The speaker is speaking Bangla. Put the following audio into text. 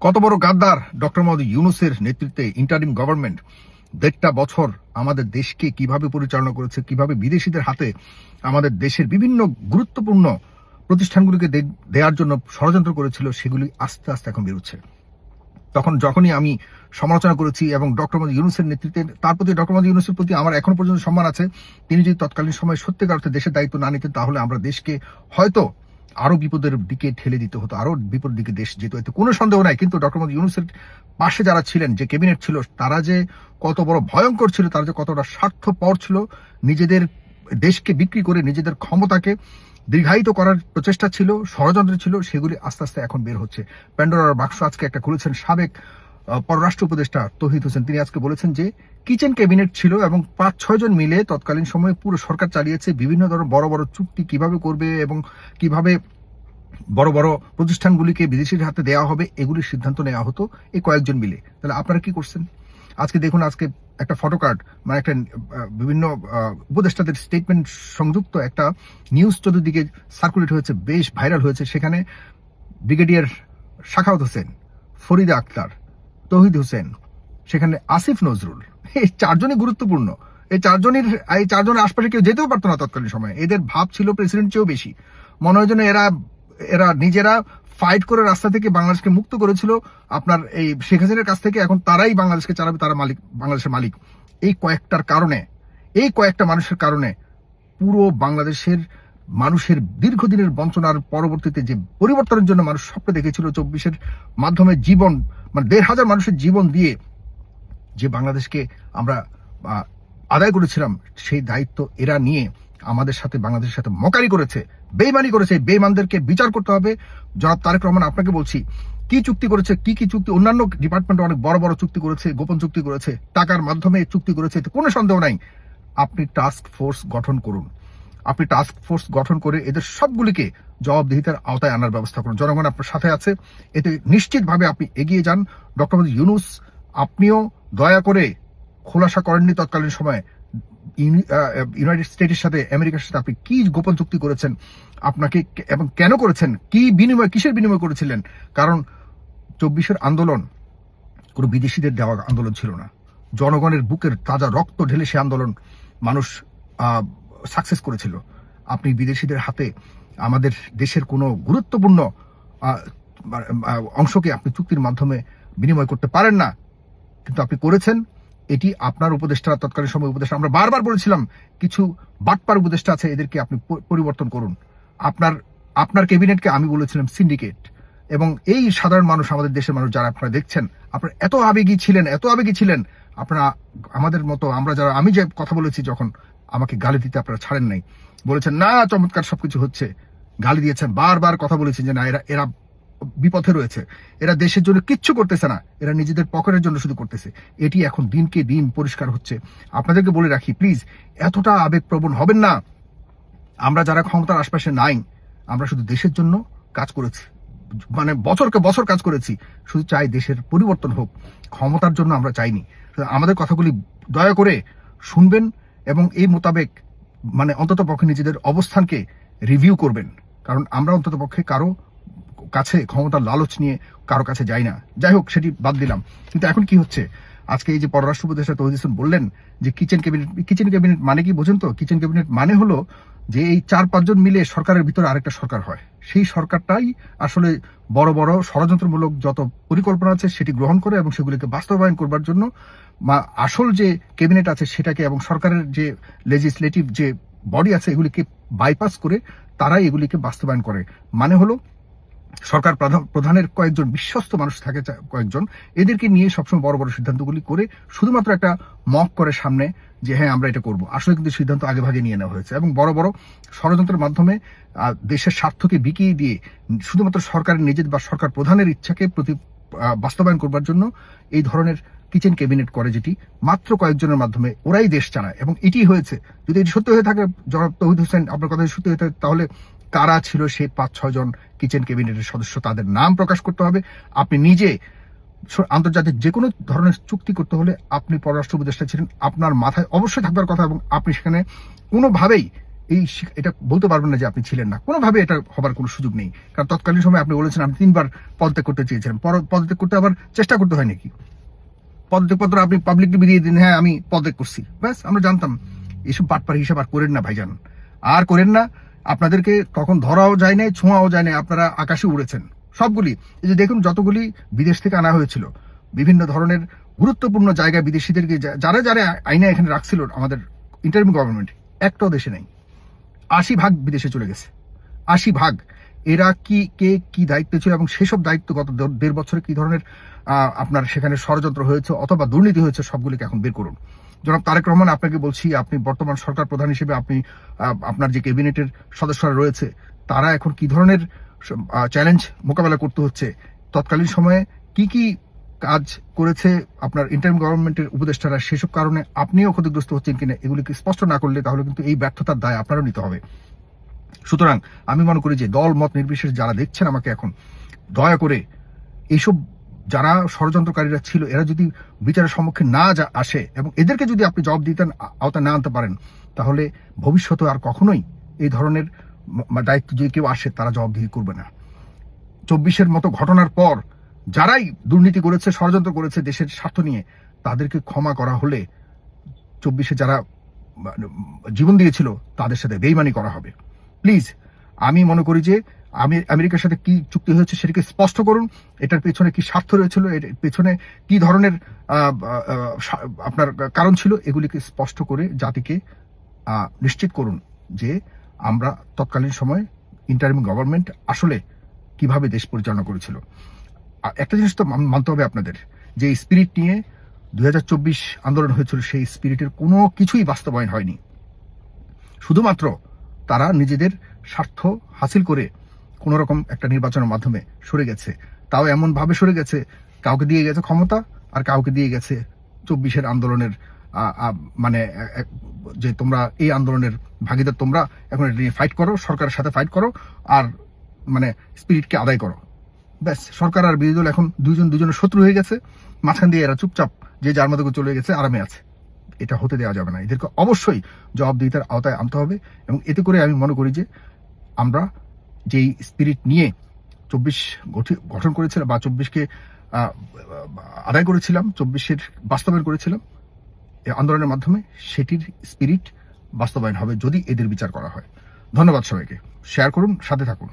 কত বড় গাদ্দার ডক্টর মোহাম্মদ ইউনূসের নেতৃত্বে ইন্টারিম গভর্নমেন্ট ১.৫ বছর আমাদের দেশকে কিভাবে পরিচালনা করেছে, কিভাবে বিদেশিদের হাতে আমাদের দেশের বিভিন্ন গুরুত্বপূর্ণ প্রতিষ্ঠানগুলিকে দেওয়ার জন্য ষড়যন্ত্র করেছিল, সেগুলি আস্তে আস্তে এখন বেরোচ্ছে। যখনই আমি সমালোচনা করেছি এবং ডক্টর মোহাম্মদ ইউনূসের নেতৃত্বে তার প্রতি ডক্টর মোহাম্মদ ইউনূসের প্রতি আমার এখনো পর্যন্ত সম্মান আছে। তিনি যদি তৎকালীন সময় সত্যিকার অর্থে দেশের দায়িত্ব না নিতেন, তাহলে আমরা দেশকে হয়তো আরো বিপদের দিকে ঠেলে দিতে হতো, আরো বিপদের দিকে দেশ যেত, এতে কোনো সন্দেহ নাই। কিন্তু ডক্টর মোহাম্মদ ইউনূসের পাশে যারা ছিলেন, যে ক্যাবিনেট ছিল, তারা যে কত বড় ভয়ঙ্কর ছিল, তারা যে কতটা স্বার্থপর ছিল, নিজেদের দেশকে বিক্রি করে নিজেদের ক্ষমতাকে দীর্ঘায়িত করার প্রচেষ্টা ছিল, ষড়যন্ত্র ছিল, সেগুলি আস্তে আস্তে এখন বের হচ্ছে। প্যান্ডোরার বাক্স আজকে একটা খুলেছেন সাবেক পররাষ্ট্র উপদেষ্টা তৌহিদ হোসেন। তিনি আজকে বলেছেন যে কিচেন ক্যাবিনেট ছিল এবং ৫-৬ জন মিলে তৎকালীন সময়ে পুরো সরকার চালিয়েছে। বিভিন্ন ধরনের বড় বড় চুক্তি কিভাবে করবে এবং কিভাবে বড় বড় প্রতিষ্ঠানগুলিকে বিদেশির হাতে দেওয়া হবে, এগুলির সিদ্ধান্ত নেওয়া হতো এই কয়েকজন মিলে। তাহলে আপনারা কি করছেন? আজকে দেখুন, আজকে একটা ফটোকার্ড, মানে একটা বিভিন্ন উপদেষ্টাদের স্টেটমেন্ট সংযুক্ত একটা নিউজ চতুর্দিকে সার্কুলেট হয়েছে, বেশ ভাইরাল হয়েছে। সেখানে ব্রিগেডিয়ার সাখাওয়াত হোসেন, ফরিদা আক্তার, তৌহিদ হোসেন, সেখানে আসিফ নজরুল, এই চারজনই গুরুত্বপূর্ণ। এই চারজনের আশপাশে কেউ যেতেও পারতো না তৎকালীন সময়ে। এদের ভাব ছিল প্রেসিডেন্ট চেয়েও বেশি। মনে হয় যেন এরা নিজেরা ফাইট করে রাস্তা থেকে বাংলাদেশকে মুক্ত করেছিল আপনার এই শেখ হাসিনার কাছ থেকে। এখন তারাই বাংলাদেশকে চালাবে, তারা বাংলাদেশের মালিক। এই কয়েকটা মানুষের কারণে পুরো বাংলাদেশের মানুষের দীর্ঘদিনের বঞ্চনার পরবর্তীতে যে পরিবর্তনের জন্য মানুষ স্বপ্ন দেখেছিল, ২৪-এর মাধ্যমে জীবন, মানে ১৫০০ মানুষের জীবন দিয়ে যে বাংলাদেশকে আমরা আদায় করেছিলাম, সেই দায়িত্ব এরা নিয়ে আমাদের সাথে, বাংলাদেশের সাথে মকারি করেছে, বেইমানি করেছে। বেইমানদেরকে বিচার করতে হবে। জনাব তারেক রহমান, আপনাকে বলছি, কি চুক্তি করেছে, কি চুক্তি, অন্যান্য ডিপার্টমেন্টে অনেক বড় বড় চুক্তি করেছে, গোপন চুক্তি করেছে, টাকার মাধ্যমে চুক্তি করেছে, এতে কোনো সন্দেহ নাই। আপনি টাস্ক ফোর্স গঠন করুন। আপনি টাস্ক ফোর্স গঠন করে এদের সবগুলিকে জবাবদিহিতার আওতায় আনার ব্যবস্থা করুন। জনগণ আপনার সাথে আছে, এতে নিশ্চিতভাবে আপনি এগিয়ে যান। ডক্টর মোহাম্মদ ইউনূস, আপনিও দয়া করে খোলাসা করেননি তৎকালীন সময়ে ইউনাইটেড স্টেটের সাথে, আমেরিকার সাথে আপনি কি গোপন চুক্তি করেছেন, আপনাকে এবং কেন করেছেন, কিসের বিনিময় করেছিলেন? কারণ ২৪-এর আন্দোলন কোনো বিদেশিদের দেওয়া আন্দোলন ছিল না। জনগণের বুকের তাজা রক্ত ঢেলে সে আন্দোলন মানুষ সাকসেস করেছিল। আপনি বিদেশিদের হাতে আমাদের দেশের কোনো গুরুত্বপূর্ণ অংশকে আপনি চুক্তির মাধ্যমে বিনিময় করতে পারেন না, কিন্তু আপনি করেছেন। এটি আপনার উপদেষ্টা, তৎকালীন সময় উপদেষ্টা, আমরা বারবার বলেছিলাম কিছু বাটপার উপদেষ্টা আছে, এদেরকে আপনি পরিবর্তন করুন। আপনার ক্যাবিনেটকে আমি বলেছিলাম সিন্ডিকেট। এবং এই সাধারণ মানুষ, আমাদের দেশের মানুষ যারা আপনারা দেখছেন, আপনারা এত আবেগী ছিলেন, আপনারা আমাদের মতো, আমি যে কথা বলেছি, যখন আমাকে গালি দিতে আপনারা ছাড়েন নাই, বলেছেন না চমৎকার সবকিছু হচ্ছে, গালি দিয়েছেন, বারবার কথা বলেছেন যে না, এরা বিপথে রয়েছে, এরা দেশের জন্য কিচ্ছু করতেছে না, এরা নিজেদের পকেটের জন্য শুধু করতেছে। এটি এখন দিনকে দিন পরিষ্কার হচ্ছে। আপনাদেরকে বলে রাখি, প্লিজ এতটা আবেগপ্রবণ হবেন না। আমরা যারা ক্ষমতার আশপাশে নাই, আমরা শুধু দেশের জন্য কাজ করেছি, মানে বছরকে বছর কাজ করেছি, শুধু চাই দেশের পরিবর্তন হোক, ক্ষমতার জন্য আমরা চাইনি। আমাদের কথাগুলি দয়া করে শুনবেন এবং এই মোতাবেক মানে অন্তত পক্ষে নিজেদের অবস্থানকে রিভিউ করবেন। কারণ আমরা অন্তত পক্ষে কারো কাছে ক্ষমতার লালচ নিয়ে কারো কাছে যাই না। যাই হোক, সেটি বাদ দিলাম। কিন্তু এখন কি হচ্ছে, আজকে এই যে পররাষ্ট্র উপদেষ্টা তৌহিদ হোসেন বললেন যে কিচেন ক্যাবিনেট মানে কি বোঝেন তো? কিচেন ক্যাবিনেট মানে হলো যে এই ৪-৫ জন মিলে সরকারের ভিতরে আরেকটা সরকার হয়। সেই সরকারটাই আসলে বড় বড় ষড়যন্ত্রমূলক যত পরিকল্পনা আছে সেটি গ্রহণ করে এবং সেগুলিকে বাস্তবায়ন করবার জন্য আসল যে ক্যাবিনেট আছে সেটাকে এবং সরকারের যে লেজিসলেটিভ যে বডি আছে এগুলিকে বাইপাস করে তারাই এগুলিকে বাস্তবায়ন করে। মানে হলো সরকার প্রধানের কয়েকজন বিশ্বস্ত মানুষ থাকে, কয়েকজন, এদেরকে নিয়ে সবসময় বড় বড় সিদ্ধান্তগুলি করে শুধুমাত্র একটা মক করে সামনে যে হ্যাঁ আমরা এটা করব। আসলে কিন্তু সিদ্ধান্ত আগে ভাগে নিয়ে নেওয়া হয়েছে এবং বড় বড় ষড়যন্ত্রের মাধ্যমে দেশের স্বার্থকে বিকিয়ে দিয়ে শুধুমাত্র সরকারের নিজের বা সরকার প্রধানের ইচ্ছাকে বাস্তবায়ন করবার জন্য এই ধরনের কিচেন ক্যাবিনেট করে, যেটি মাত্র কয়েকজনের মাধ্যমে ওরাই দেশ চালায়। এবং এটি হয়েছে। যদি এটি সত্যি হয়ে থাকে, জনাব তৌহিদ হোসেন, আপনার কথা সত্যি হয়ে থাকে, তাহলে কারা ছিল সেই ৫-৬ জন কিচেন ক্যাবিনেটের সদস্য, তাদের নাম প্রকাশ করতে হবে। আপনি নিজে আন্তর্জাতিক যে কোনো ধরনের চুক্তি করতে হলে আপনি পররাষ্ট্র উপদেষ্টা ছিলেন, আপনার মাথায় অবশ্যই থাকবার কথা এবং আপনি সেখানে কোনোভাবেই এটা বলতে পারবেন না যে আপনি ছিলেন না, কোনোভাবে এটা হবার কোনো সুযোগ নেই। কারণ তৎকালীন সময় আপনি বলেছেন আপনি 3 বার পদত্যাগ করতে চেয়েছিলেন, পদত্যাগ করতে আবার চেষ্টা করতে হয় নাকি? পদত্যাগপত্র আপনি পাবলিকলি বেরিয়ে দিন, হ্যাঁ আমি পদত্যাগ করছি, ব্যাস আমরা জানতাম। এসব বাটপার হিসাব আর করেন না ভাইজান, আর করেন না। আপনাদেরকে তখন ধরাও যায় নাই, ছোঁয়াও যায় নাই, আপনারা আকাশে উড়েছেন সবগুলি। এই যে দেখুন, যতগুলি বিদেশ থেকে আনা হয়েছিল বিভিন্ন ধরনের গুরুত্বপূর্ণ জায়গায় বিদেশিদেরকে যারা যারা আইনে এখানে রাখছিল আমাদের ইন্টারিম গভর্নমেন্ট, একটাও দেশে নেই। 80% বিদেশে চলে গেছে, 80%। এরা কি দায়িত্ব ছিল এবং সেসব দায়িত্ব গত 1.5 বছরে কি ধরনের আপনার সেখানে ষড়যন্ত্র হয়েছে অথবা দুর্নীতি হয়েছে সবগুলিকে এখন বের করুন। জনাব তারেক রহমান, আপনাকে বলছি, আপনি বর্তমান সরকার প্রধান হিসেবে আপনি আপনার যে ক্যাবিনেটের সদস্যরা রয়েছে তারা এখন কি ধরনের চ্যালেঞ্জ মোকাবেলা করতে হচ্ছে, তৎকালীন সময়ে কি কাজ করেছে আপনার ইন্টারিম গভর্নমেন্টের উপদেষ্টারা, সেসব কারণে আপনিও ক্ষতিগ্রস্ত হচ্ছেন কিনা, এগুলিকে স্পষ্ট না করলে তাহলে কিন্তু এই ব্যর্থতার দায় আপনারও নিতে হবে। সুতরাং আমি মনে করি যে দল মত নির্বিশেষে যারা দেখছেন আমাকে এখন, দয়া করে এইসব যারা ষড়যন্ত্রকারীরা ছিল এরা যদি বিচারের সম্মুখে না আসে এবং এদেরকে যদি আপনি জবাব দিতেন আওতায় না আনতে পারেন, তাহলে ভবিষ্যতে আর কখনোই এই ধরনের দায়িত্ব যদি কেউ আসে তারা জবাবদিহি করবে না। 24-এর মতো ঘটনার পর যারাই দুর্নীতি করেছে, ষড়যন্ত্র করেছে দেশের স্বার্থ নিয়ে, তাদেরকে ক্ষমা করা হলে 24-এ যারা জীবন দিয়েছিল তাদের সাথে বেইমানি করা হবে। প্লিজ, আমি মনে করি যে আমেরিকার সাথে কি চুক্তি হয়েছে সেটাকে স্পষ্ট করুন, এটার পেছনে কি স্বার্থ রয়েছিল, এর পেছনে কি ধরনের আপনার কারণ ছিল, এগুলিকে স্পষ্ট করে জাতিকে নিশ্চিত করুন যে আমরা তৎকালীন সময় ইন্টারিম গভর্নমেন্ট আসলে কিভাবে দেশ পরিচালনা করেছিল। একটা জিনিস তো মানতে হবে আপনাদের, যে স্পিরিট নিয়ে 2024 আন্দোলন হয়েছিল, সেই স্পিরিটের কোনো কিছুই বাস্তবায়ন হয়নি। শুধুমাত্র তারা নিজেদের স্বার্থ হাসিল করে কোন রকম একটা নির্বাচনের মাধ্যমে সরে গেছে, তাও এমন ভাবে সরে গেছে, কাউকে দিয়ে গেছে ক্ষমতা আর কাউকে দিয়ে গেছে 24-এর আন্দোলনের মানে যে তোমরা এই আন্দোলনের ভাগিদার, তোমরা এখন এটা নিয়ে ফাইট করো, সরকারের সাথে ফাইট করো আর মানে স্পিরিটকে আদায় করো। ব্যাস, সরকার আর বিরোধী দল এখন দুজনের শত্রু হয়ে গেছে, মাঝখান দিয়ে এরা চুপচাপ যে যার মধ্যে চলে গেছে, আরামে আছে। এটা হতে দেওয়া যাবে না, এদেরকে অবশ্যই জবাবদিহিতার আওতায় আনতে হবে। এবং এতে করে আমি মনে করি যে আমরা যেই স্পিরিট নিয়ে 24 গঠন করেছিলাম বা 24-কে আদায় করেছিলাম, 24-এর বাস্তবায়ন করেছিলাম এই আন্দোলনের মাধ্যমে, সেটির স্পিরিট বাস্তবায়ন হবে যদি এদের বিচার করা হয়। ধন্যবাদ সবাইকে, শেয়ার করুন, সাথে থাকুন।